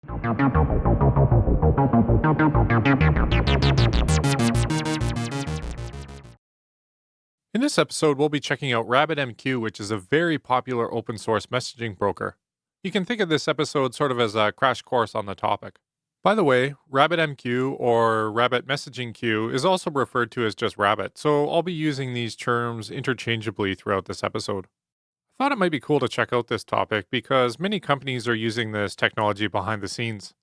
In this episode, we'll be checking out RabbitMQ, which is a very popular open source messaging broker. You can think of this episode sort of as a crash course on the topic. By the way, RabbitMQ or Rabbit Messaging Queue is also referred to as just Rabbit, so I'll be using these terms interchangeably throughout this episode. I thought it might be cool to check out this topic because many companies are using this technology behind the scenes.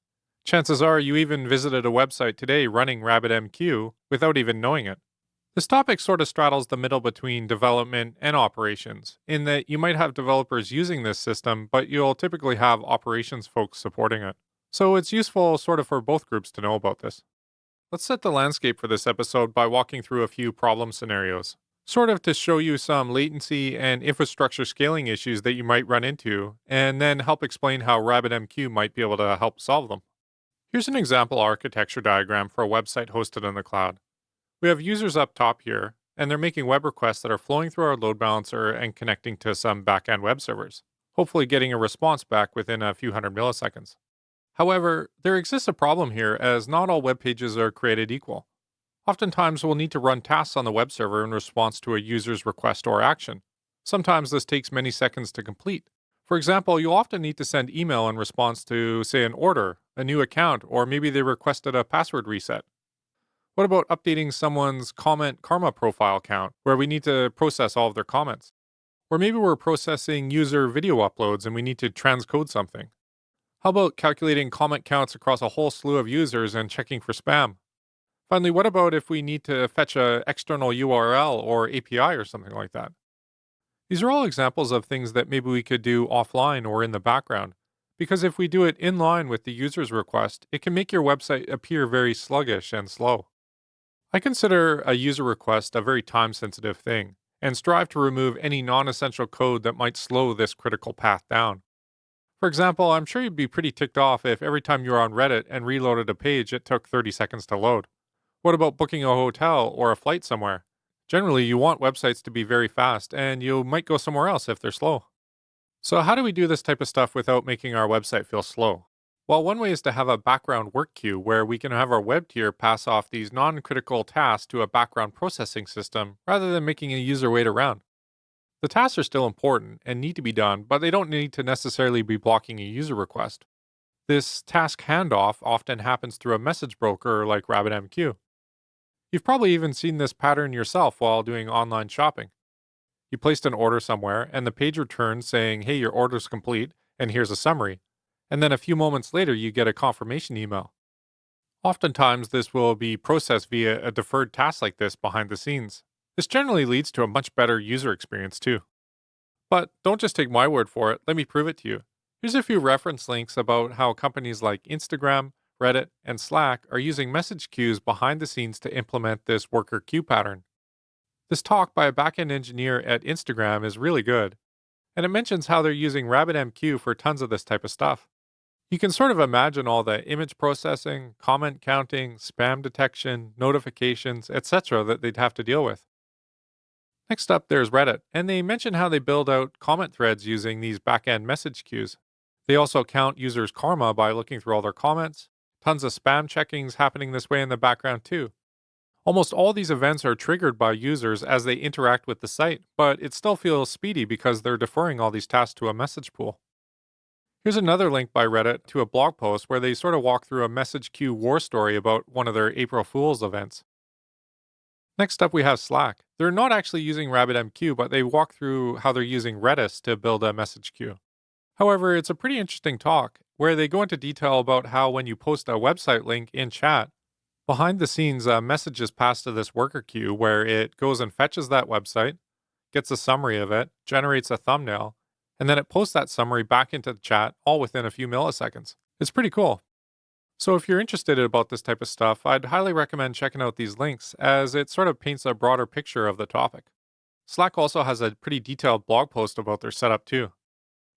Chances are you even visited a website today running RabbitMQ without even knowing it. This topic sort of straddles the middle between development and operations, in that you might have developers using this system, but you'll typically have operations folks supporting it. So it's useful sort of for both groups to know about this. Let's set the landscape for this episode by walking through a few problem scenarios, sort of to show you some latency and infrastructure scaling issues that you might run into, and then help explain how RabbitMQ might be able to help solve them. Here's an example architecture diagram for a website hosted in the cloud. We have users up top here, and they're making web requests that are flowing through our load balancer and connecting to some backend web servers, hopefully getting a response back within a few hundred milliseconds. However, there exists a problem here as not all web pages are created equal. Oftentimes, we'll need to run tasks on the web server in response to a user's request or action. Sometimes this takes many seconds to complete. For example, you'll often need to send email in response to, say, an order, a new account, or maybe they requested a password reset. What about updating someone's comment karma profile count, where we need to process all of their comments? Or maybe we're processing user video uploads and we need to transcode something. How about calculating comment counts across a whole slew of users and checking for spam? Finally, what about if we need to fetch an external URL or API or something like that? These are all examples of things that maybe we could do offline or in the background, because if we do it in line with the user's request, it can make your website appear very sluggish and slow. I consider a user request a very time-sensitive thing, and strive to remove any non-essential code that might slow this critical path down. For example, I'm sure you'd be pretty ticked off if every time you were on Reddit and reloaded a page it took 30 seconds to load. What about booking a hotel or a flight somewhere? Generally, you want websites to be very fast, and you might go somewhere else if they're slow. So how do we do this type of stuff without making our website feel slow? Well, one way is to have a background work queue where we can have our web tier pass off these non-critical tasks to a background processing system rather than making a user wait around. The tasks are still important and need to be done, but they don't need to necessarily be blocking a user request. This task handoff often happens through a message broker like RabbitMQ. You've probably even seen this pattern yourself while doing online shopping. You placed an order somewhere and the page returns saying, "Hey, your order's complete, and here's a summary." And then a few moments later, you get a confirmation email. Oftentimes, this will be processed via a deferred task like this behind the scenes. This generally leads to a much better user experience too. But don't just take my word for it, let me prove it to you. Here's a few reference links about how companies like Instagram, Reddit, and Slack are using message queues behind the scenes to implement this worker queue pattern. This talk by a backend engineer at Instagram is really good, and it mentions how they're using RabbitMQ for tons of this type of stuff. You can sort of imagine all the image processing, comment counting, spam detection, notifications, etc. that they'd have to deal with. Next up, there's Reddit, and they mention how they build out comment threads using these backend message queues. They also count users' karma by looking through all their comments. Tons of spam checkings happening this way in the background too. Almost all these events are triggered by users as they interact with the site, but it still feels speedy because they're deferring all these tasks to a message pool. Here's another link by Reddit to a blog post where they sort of walk through a message queue war story about one of their April Fool's events. Next up, we have Slack. They're not actually using RabbitMQ, but they walk through how they're using Redis to build a message queue. However, it's a pretty interesting talk where they go into detail about how when you post a website link in chat, behind the scenes, a message is passed to this worker queue where it goes and fetches that website, gets a summary of it, generates a thumbnail, and then it posts that summary back into the chat all within a few milliseconds. It's pretty cool. So if you're interested about this type of stuff, I'd highly recommend checking out these links as it sort of paints a broader picture of the topic. Slack also has a pretty detailed blog post about their setup too.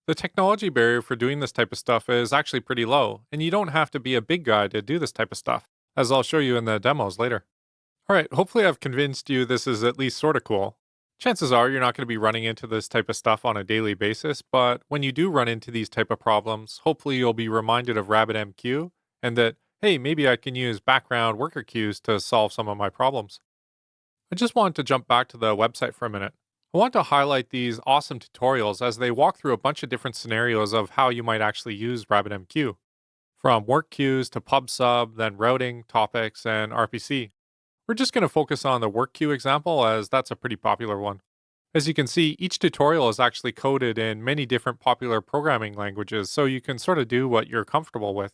The technology barrier for doing this type of stuff is actually pretty low, and you don't have to be a big guy to do this type of stuff, as I'll show you in the demos later. Alright, hopefully I've convinced you this is at least sort of cool. Chances are you're not going to be running into this type of stuff on a daily basis, but when you do run into these type of problems, hopefully you'll be reminded of RabbitMQ and that, hey, maybe I can use background worker queues to solve some of my problems. I just wanted to jump back to the website for a minute. I want to highlight these awesome tutorials as they walk through a bunch of different scenarios of how you might actually use RabbitMQ, from work queues to PubSub, then routing, topics, and RPC. We're just going to focus on the work queue example as that's a pretty popular one. As you can see, each tutorial is actually coded in many different popular programming languages, so you can sort of do what you're comfortable with.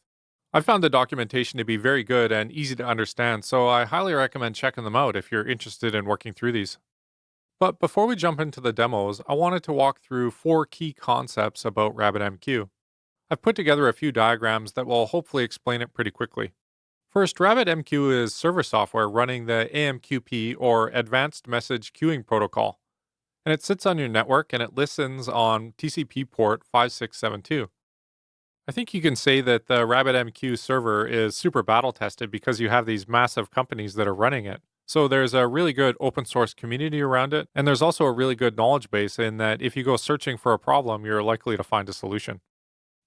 I found the documentation to be very good and easy to understand, so I highly recommend checking them out if you're interested in working through these. But before we jump into the demos, I wanted to walk through 4 key concepts about RabbitMQ. I've put together a few diagrams that will hopefully explain it pretty quickly. First, RabbitMQ is server software running the AMQP or Advanced Message Queuing Protocol, and it sits on your network and it listens on TCP port 5672. I think you can say that the RabbitMQ server is super battle tested because you have these massive companies that are running it. So there's a really good open source community around it, and there's also a really good knowledge base in that if you go searching for a problem, you're likely to find a solution.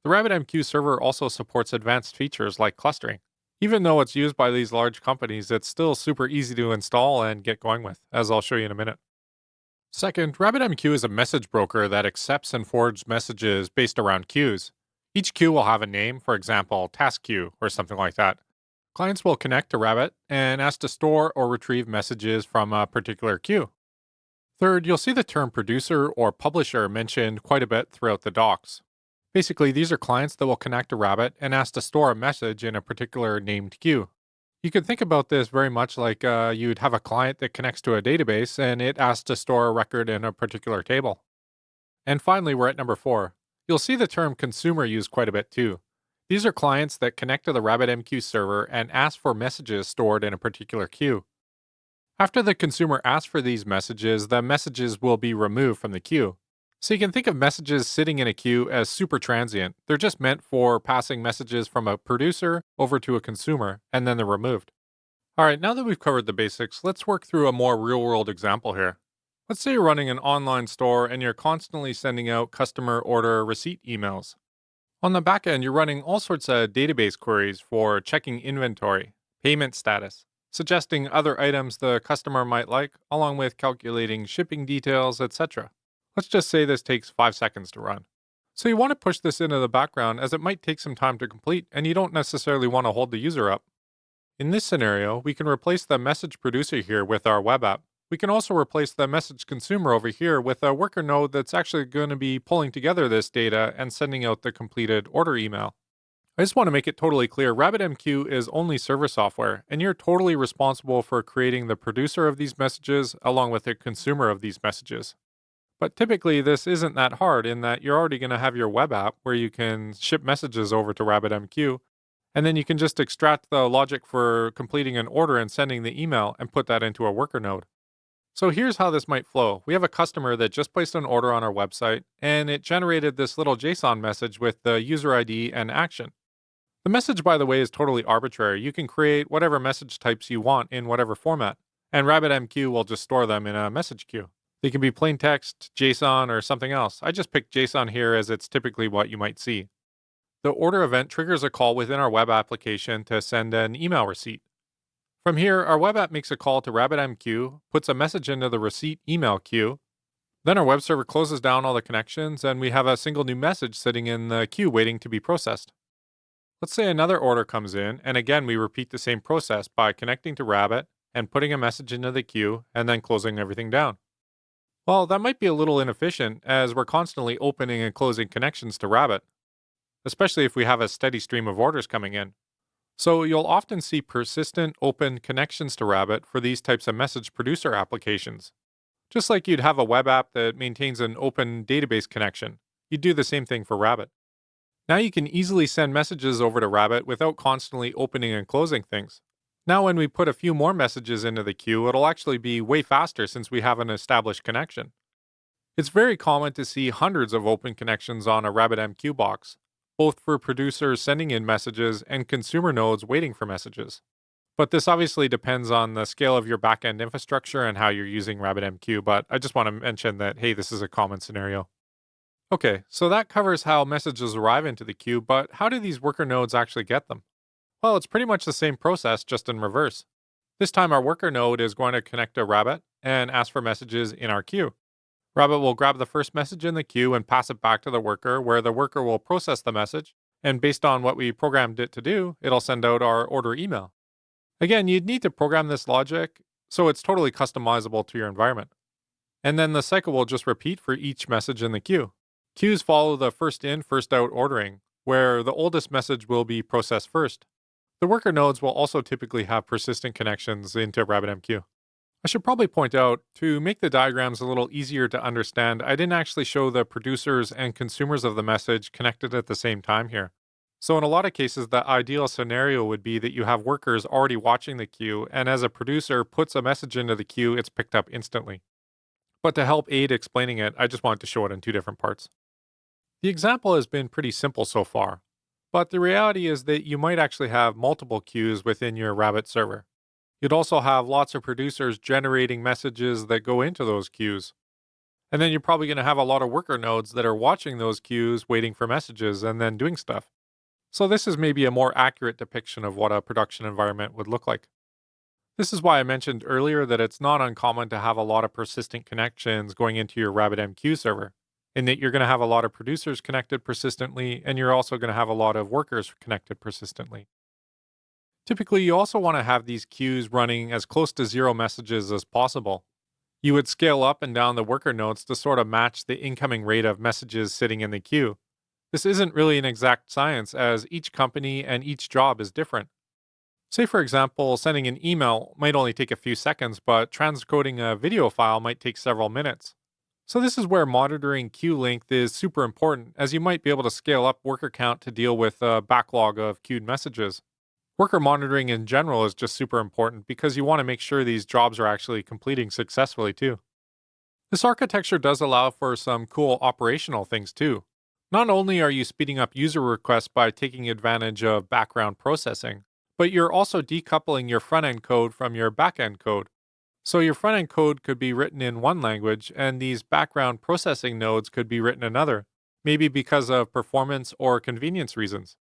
The RabbitMQ server also supports advanced features like clustering. Even though it's used by these large companies, it's still super easy to install and get going with, as I'll show you in a minute. Second, RabbitMQ is a message broker that accepts and forwards messages based around queues. Each queue will have a name, for example, task queue or something like that. Clients will connect to Rabbit and ask to store or retrieve messages from a particular queue. Third, you'll see the term producer or publisher mentioned quite a bit throughout the docs. Basically, these are clients that will connect to Rabbit and ask to store a message in a particular named queue. You could think about this very much like you'd have a client that connects to a database and it asks to store a record in a particular table. And finally, we're at number 4. You'll see the term consumer used quite a bit too. These are clients that connect to the RabbitMQ server and ask for messages stored in a particular queue. After the consumer asks for these messages, the messages will be removed from the queue. So you can think of messages sitting in a queue as super transient. They're just meant for passing messages from a producer over to a consumer, and then they're removed. All right, now that we've covered the basics, let's work through a more real-world example here. Let's say you're running an online store and you're constantly sending out customer order receipt emails. On the back end, you're running all sorts of database queries for checking inventory, payment status, suggesting other items the customer might like, along with calculating shipping details, etc. Let's just say this takes 5 seconds to run. So you want to push this into the background as it might take some time to complete and you don't necessarily want to hold the user up. In this scenario, we can replace the message producer here with our web app. We can also replace the message consumer over here with a worker node that's actually going to be pulling together this data and sending out the completed order email. I just want to make it totally clear, RabbitMQ is only server software, and you're totally responsible for creating the producer of these messages along with the consumer of these messages. But typically, this isn't that hard in that you're already going to have your web app where you can ship messages over to RabbitMQ, and then you can just extract the logic for completing an order and sending the email and put that into a worker node. So here's how this might flow. We have a customer that just placed an order on our website, and it generated this little JSON message with the user ID and action. The message, by the way, is totally arbitrary. You can create whatever message types you want in whatever format, and RabbitMQ will just store them in a message queue. They can be plain text, JSON, or something else. I just picked JSON here as it's typically what you might see. The order event triggers a call within our web application to send an email receipt. From here, our web app makes a call to RabbitMQ, puts a message into the receipt email queue. Then our web server closes down all the connections, and we have a single new message sitting in the queue waiting to be processed. Let's say another order comes in, and again we repeat the same process by connecting to Rabbit and putting a message into the queue and then closing everything down. Well, that might be a little inefficient as we're constantly opening and closing connections to Rabbit, especially if we have a steady stream of orders coming in. So you'll often see persistent open connections to Rabbit for these types of message producer applications. Just like you'd have a web app that maintains an open database connection, you'd do the same thing for Rabbit. Now you can easily send messages over to Rabbit without constantly opening and closing things. Now when we put a few more messages into the queue, it'll actually be way faster since we have an established connection. It's very common to see hundreds of open connections on a RabbitMQ box, both for producers sending in messages and consumer nodes waiting for messages. But this obviously depends on the scale of your backend infrastructure and how you're using RabbitMQ, but I just want to mention that, hey, this is a common scenario. Okay, so that covers how messages arrive into the queue, but how do these worker nodes actually get them? Well, it's pretty much the same process, just in reverse. This time, our worker node is going to connect to Rabbit and ask for messages in our queue. Rabbit will grab the first message in the queue and pass it back to the worker, where the worker will process the message, and based on what we programmed it to do, it'll send out our order email. Again, you'd need to program this logic, so it's totally customizable to your environment. And then the cycle will just repeat for each message in the queue. Queues follow the first in, first out ordering, where the oldest message will be processed first. The worker nodes will also typically have persistent connections into RabbitMQ. I should probably point out, to make the diagrams a little easier to understand, I didn't actually show the producers and consumers of the message connected at the same time here. So in a lot of cases, the ideal scenario would be that you have workers already watching the queue, and as a producer puts a message into the queue, it's picked up instantly. But to help aid explaining it, I just wanted to show it in two different parts. The example has been pretty simple so far, but the reality is that you might actually have multiple queues within your Rabbit server. You'd also have lots of producers generating messages that go into those queues. And then you're probably going to have a lot of worker nodes that are watching those queues, waiting for messages, and then doing stuff. So this is maybe a more accurate depiction of what a production environment would look like. This is why I mentioned earlier that it's not uncommon to have a lot of persistent connections going into your RabbitMQ server, in that you're going to have a lot of producers connected persistently, and you're also going to have a lot of workers connected persistently. Typically, you also want to have these queues running as close to zero messages as possible. You would scale up and down the worker nodes to sort of match the incoming rate of messages sitting in the queue. This isn't really an exact science, as each company and each job is different. Say, for example, sending an email might only take a few seconds, but transcoding a video file might take several minutes. So this is where monitoring queue length is super important, as you might be able to scale up worker count to deal with a backlog of queued messages. Worker monitoring in general is just super important because you want to make sure these jobs are actually completing successfully too. This architecture does allow for some cool operational things too. Not only are you speeding up user requests by taking advantage of background processing, but you're also decoupling your front-end code from your back-end code. So your front-end code could be written in one language, and these background processing nodes could be written in another, maybe because of performance or convenience reasons.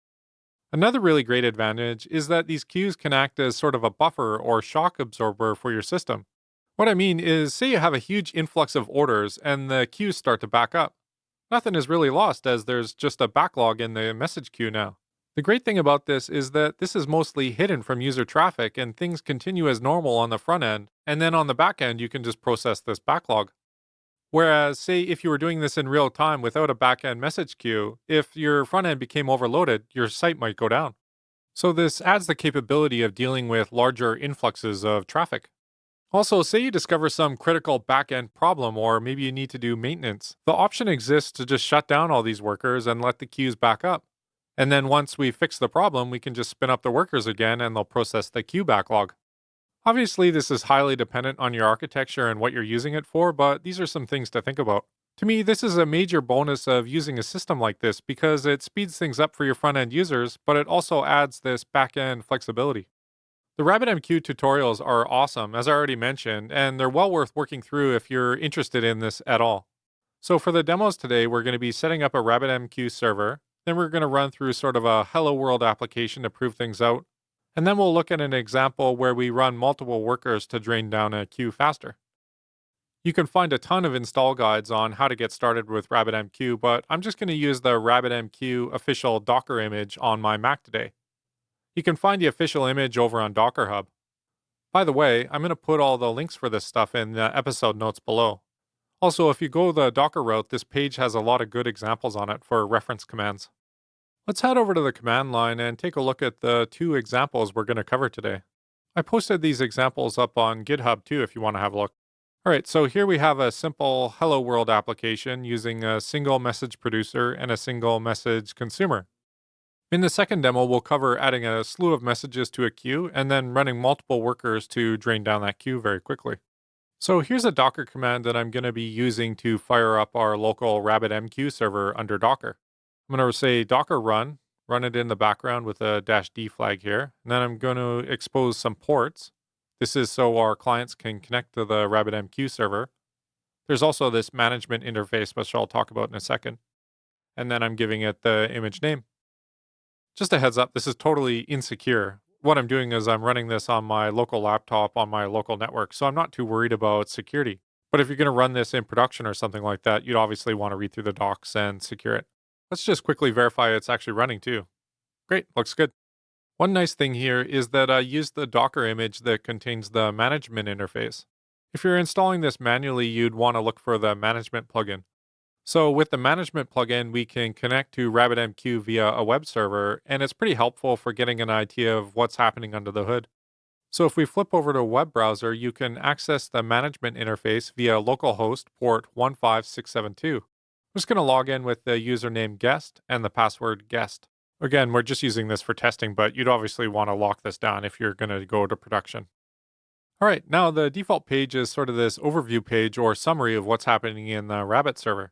Another really great advantage is that these queues can act as sort of a buffer or shock absorber for your system. What I mean is, say you have a huge influx of orders and the queues start to back up. Nothing is really lost, as there's just a backlog in the message queue now. The great thing about this is that this is mostly hidden from user traffic and things continue as normal on the front end, and then on the back end you can just process this backlog. Whereas, say if you were doing this in real time without a backend message queue, if your front end became overloaded, your site might go down. So this adds the capability of dealing with larger influxes of traffic. Also, say you discover some critical backend problem, or maybe you need to do maintenance. The option exists to just shut down all these workers and let the queues back up. And then once we fix the problem, we can just spin up the workers again and they'll process the queue backlog. Obviously, this is highly dependent on your architecture and what you're using it for, but these are some things to think about. To me, this is a major bonus of using a system like this because it speeds things up for your front-end users, but it also adds this back-end flexibility. The RabbitMQ tutorials are awesome, as I already mentioned, and they're well worth working through if you're interested in this at all. So for the demos today, we're going to be setting up a RabbitMQ server, then we're going to run through sort of a hello world application to prove things out, and then we'll look at an example where we run multiple workers to drain down a queue faster. You can find a ton of install guides on how to get started with RabbitMQ, but I'm just going to use the RabbitMQ official Docker image on my Mac today. You can find the official image over on Docker Hub. By the way, I'm going to put all the links for this stuff in the episode notes below. Also, if you go the Docker route, this page has a lot of good examples on it for reference commands. Let's head over to the command line and take a look at the two examples we're going to cover today. I posted these examples up on GitHub too if you want to have a look. Alright, so here we have a simple Hello World application using a single message producer and a single message consumer. In the second demo, we'll cover adding a slew of messages to a queue and then running multiple workers to drain down that queue very quickly. So here's a Docker command that I'm going to be using to fire up our local RabbitMQ server under Docker. I'm going to say docker run run it in the background with a -d flag here. And then I'm going to expose some ports. This is so our clients can connect to the RabbitMQ server. There's also this management interface, which I'll talk about in a second. And then I'm giving it the image name. Just a heads up, this is totally insecure. What I'm doing is I'm running this on my local laptop on my local network, so I'm not too worried about security. But if you're going to run this in production or something like that, you'd obviously want to read through the docs and secure it. Let's just quickly verify it's actually running too. Great, looks good. One nice thing here is that I used the Docker image that contains the management interface. If you're installing this manually, you'd want to look for the management plugin. So with the management plugin, we can connect to RabbitMQ via a web server, and it's pretty helpful for getting an idea of what's happening under the hood. So if we flip over to a web browser, you can access the management interface via localhost port 15672. I'm just going to log in with the username guest and the password guest. Again, we're just using this for testing, but you'd obviously want to lock this down if you're going to go to production. All right, now the default page is sort of this overview page or summary of what's happening in the Rabbit server.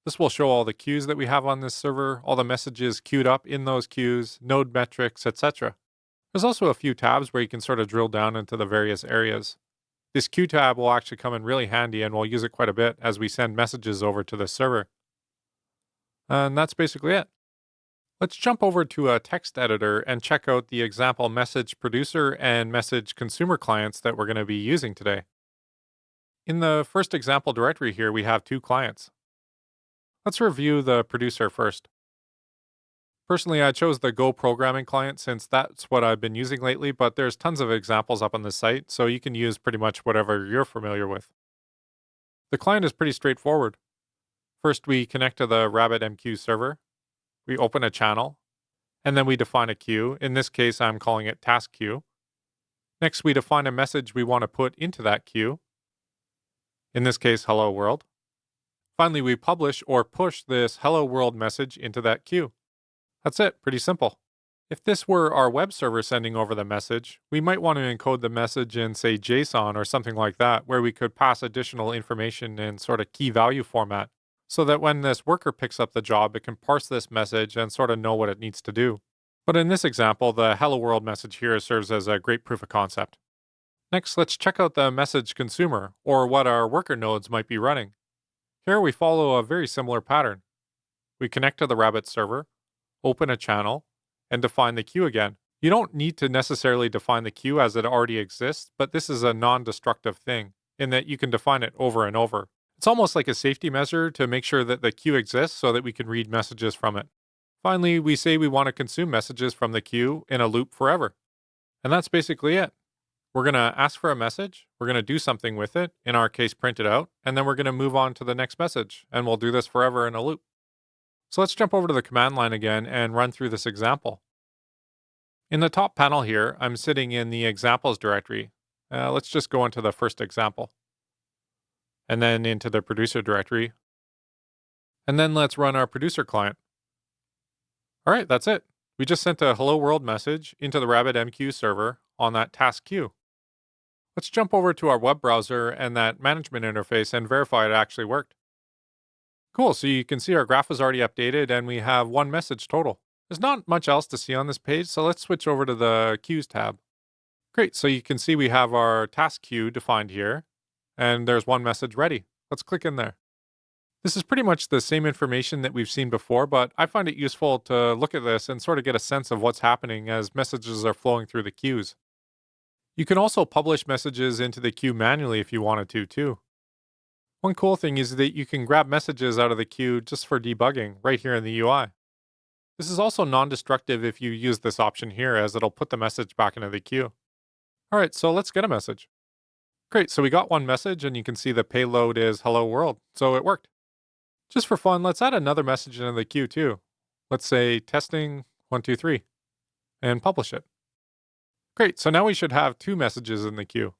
This will show all the queues that we have on this server, all the messages queued up in those queues, node metrics, etc. There's also a few tabs where you can sort of drill down into the various areas. This queue tab will actually come in really handy, and we'll use it quite a bit as we send messages over to the server. And that's basically it. Let's jump over to a text editor and check out the example message producer and message consumer clients that we're going to be using today. In the first example directory here, we have two clients. Let's review the producer first. Personally, I chose the Go programming client since that's what I've been using lately, but there's tons of examples up on the site, so you can use pretty much whatever you're familiar with. The client is pretty straightforward. First, we connect to the RabbitMQ server. We open a channel, and then we define a queue. In this case, I'm calling it task queue. Next, we define a message we want to put into that queue. In this case, hello world. Finally, we publish or push this hello world message into that queue. That's it, pretty simple. If this were our web server sending over the message, we might want to encode the message in, say, JSON or something like that, where we could pass additional information in sort of key value format, so that when this worker picks up the job, it can parse this message and sort of know what it needs to do. But in this example, the hello world message here serves as a great proof of concept. Next, let's check out the message consumer, or what our worker nodes might be running. Here we follow a very similar pattern. We connect to the Rabbit server, open a channel, and define the queue again. You don't need to necessarily define the queue as it already exists, but this is a non-destructive thing, in that you can define it over and over. It's almost like a safety measure to make sure that the queue exists so that we can read messages from it. Finally, we say we want to consume messages from the queue in a loop forever. And that's basically it. We're going to ask for a message, we're going to do something with it, in our case print it out, and then we're going to move on to the next message, and we'll do this forever in a loop. So let's jump over to the command line again and run through this example. In the top panel here, I'm sitting in the examples directory. Let's just go into the first example. And then into the producer directory. And then let's run our producer client. All right, that's it. We just sent a hello world message into the RabbitMQ server on that task queue. Let's jump over to our web browser and that management interface and verify it actually worked. Cool, so you can see our graph is already updated and we have one message total. There's not much else to see on this page, so let's switch over to the queues tab. Great, so you can see we have our task queue defined here, and there's one message ready. Let's click in there. This is pretty much the same information that we've seen before, but I find it useful to look at this and sort of get a sense of what's happening as messages are flowing through the queues. You can also publish messages into the queue manually if you wanted to, too. One cool thing is that you can grab messages out of the queue just for debugging right here in the UI. This is also non-destructive if you use this option here, as it'll put the message back into the queue. All right, so let's get a message. Great, so we got one message and you can see the payload is hello world, so it worked. Just for fun, let's add another message into the queue too. Let's say testing 1, 2, 3 and publish it. Great, so now we should have two messages in the queue.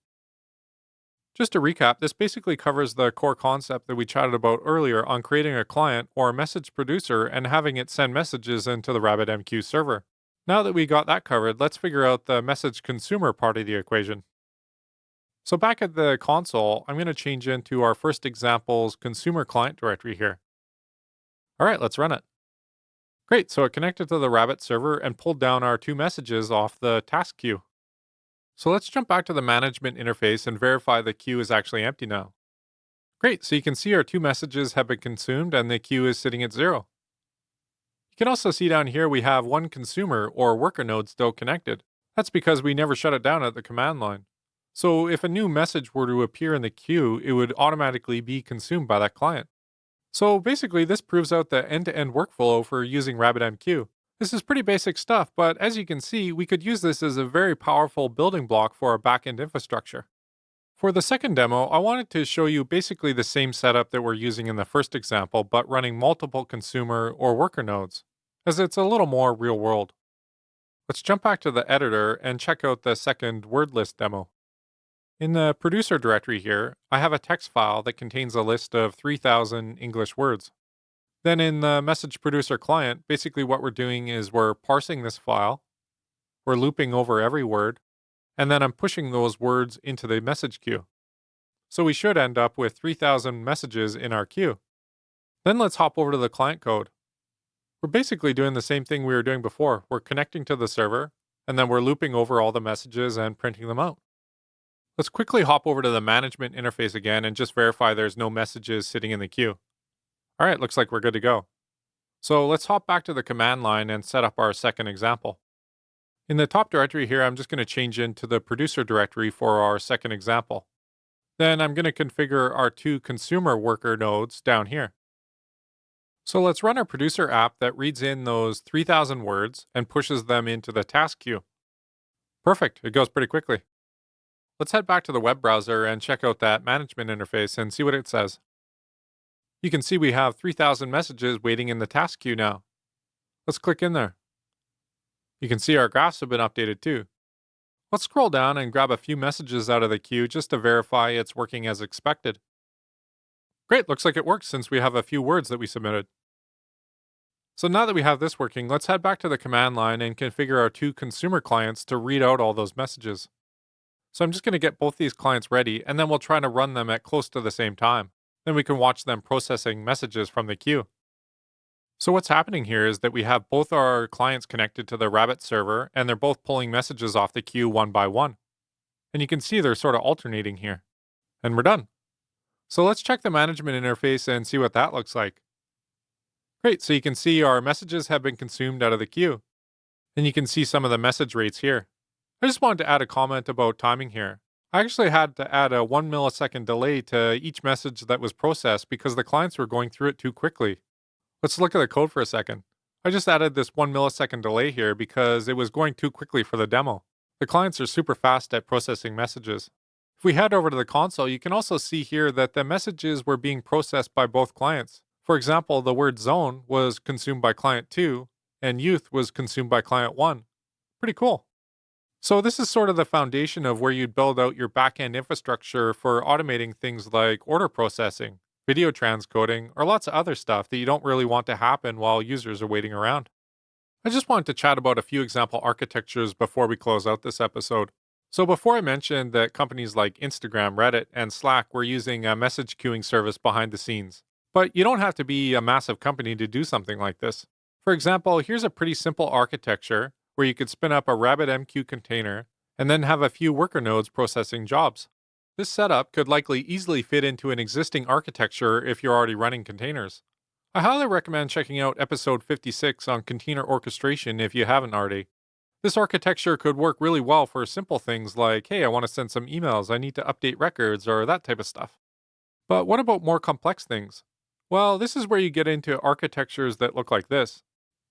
Just to recap, this basically covers the core concept that we chatted about earlier on creating a client or a message producer and having it send messages into the RabbitMQ server. Now that we got that covered, let's figure out the message consumer part of the equation. So back at the console, I'm going to change into our first example's consumer client directory here. All right, let's run it. Great, so it connected to the Rabbit server and pulled down our two messages off the task queue. So let's jump back to the management interface and verify the queue is actually empty now. Great, so you can see our two messages have been consumed and the queue is sitting at 0. You can also see down here we have one consumer or worker node still connected. That's because we never shut it down at the command line. So if a new message were to appear in the queue, it would automatically be consumed by that client. So basically, this proves out the end-to-end workflow for using RabbitMQ. This is pretty basic stuff, but as you can see, we could use this as a very powerful building block for our backend infrastructure. For the second demo, I wanted to show you basically the same setup that we're using in the first example, but running multiple consumer or worker nodes, as it's a little more real world. Let's jump back to the editor and check out the second word list demo. In the producer directory here, I have a text file that contains a list of 3,000 English words. Then in the message producer client, basically what we're doing is we're parsing this file, we're looping over every word, and then I'm pushing those words into the message queue. So we should end up with 3,000 messages in our queue. Then let's hop over to the client code. We're basically doing the same thing we were doing before. We're connecting to the server, and then we're looping over all the messages and printing them out. Let's quickly hop over to the management interface again and just verify there's no messages sitting in the queue. All right, looks like we're good to go. So let's hop back to the command line and set up our second example. In the top directory here, I'm just going to change into the producer directory for our second example. Then I'm going to configure our two consumer worker nodes down here. So let's run our producer app that reads in those 3,000 words and pushes them into the task queue. Perfect, it goes pretty quickly. Let's head back to the web browser and check out that management interface and see what it says. You can see we have 3,000 messages waiting in the task queue now. Let's click in there. You can see our graphs have been updated too. Let's scroll down and grab a few messages out of the queue just to verify it's working as expected. Great, looks like it works since we have a few words that we submitted. So now that we have this working, let's head back to the command line and configure our two consumer clients to read out all those messages. So I'm just going to get both these clients ready, and then we'll try to run them at close to the same time. Then we can watch them processing messages from the queue. So what's happening here is that we have both our clients connected to the Rabbit server, and they're both pulling messages off the queue one by one. And you can see they're sort of alternating here. And we're done. So let's check the management interface and see what that looks like. Great, so you can see our messages have been consumed out of the queue. And you can see some of the message rates here. I just wanted to add a comment about timing here. I actually had to add a 1 millisecond delay to each message that was processed because the clients were going through it too quickly. Let's look at the code for a second. I just added this 1 millisecond delay here because it was going too quickly for the demo. The clients are super fast at processing messages. If we head over to the console, you can also see here that the messages were being processed by both clients. For example, the word zone was consumed by client 2 and youth was consumed by client 1. Pretty cool. So this is sort of the foundation of where you'd build out your backend infrastructure for automating things like order processing, video transcoding, or lots of other stuff that you don't really want to happen while users are waiting around. I just wanted to chat about a few example architectures before we close out this episode. So before I mentioned that companies like Instagram, Reddit, and Slack were using a message queuing service behind the scenes. But you don't have to be a massive company to do something like this. For example, here's a pretty simple architecture where you could spin up a RabbitMQ container and then have a few worker nodes processing jobs. This setup could likely easily fit into an existing architecture if you're already running containers. I highly recommend checking out episode 56 on container orchestration if you haven't already. This architecture could work really well for simple things like, hey, I want to send some emails, I need to update records, or that type of stuff. But what about more complex things? Well, this is where you get into architectures that look like this.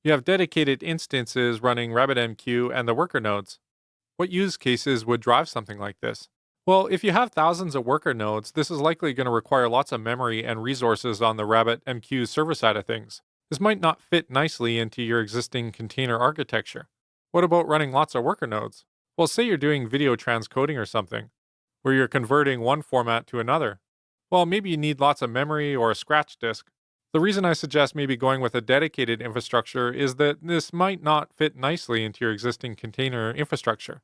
You have dedicated instances running RabbitMQ and the worker nodes. What use cases would drive something like this? Well, if you have thousands of worker nodes, this is likely going to require lots of memory and resources on the RabbitMQ server side of things. This might not fit nicely into your existing container architecture. What about running lots of worker nodes? Well, say you're doing video transcoding or something, where you're converting one format to another. Well, maybe you need lots of memory or a scratch disk. The reason I suggest maybe going with a dedicated infrastructure is that this might not fit nicely into your existing container infrastructure.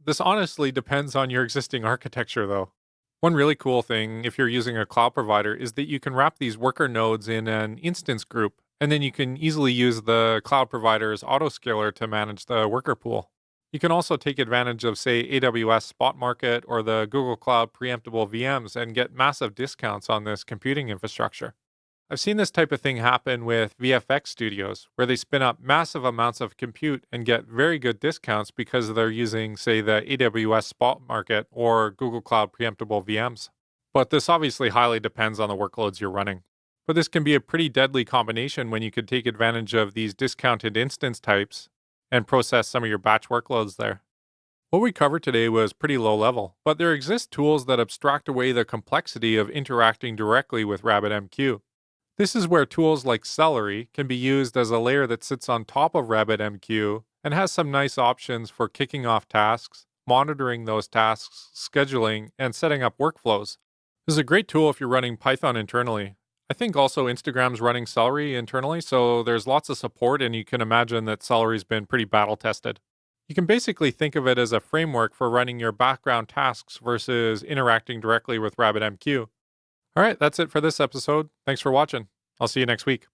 This honestly depends on your existing architecture, though. One really cool thing, if you're using a cloud provider, is that you can wrap these worker nodes in an instance group And then you can easily use the cloud provider's autoscaler to manage the worker pool. You can also take advantage of, say, AWS Spot Market or the Google Cloud preemptible VMs and get massive discounts on this computing infrastructure. I've seen this type of thing happen with VFX studios, where they spin up massive amounts of compute and get very good discounts because they're using, say, the AWS Spot Market or Google Cloud preemptible VMs. But this obviously highly depends on the workloads you're running. But this can be a pretty deadly combination when you could take advantage of these discounted instance types and process some of your batch workloads there. What we covered today was pretty low level, but there exist tools that abstract away the complexity of interacting directly with RabbitMQ. This is where tools like Celery can be used as a layer that sits on top of RabbitMQ and has some nice options for kicking off tasks, monitoring those tasks, scheduling, and setting up workflows. This is a great tool if you're running Python internally. I think also Instagram's running Celery internally, so there's lots of support, and you can imagine that Celery's been pretty battle tested. You can basically think of it as a framework for running your background tasks versus interacting directly with RabbitMQ. All right, that's it for this episode. Thanks for watching. I'll see you next week.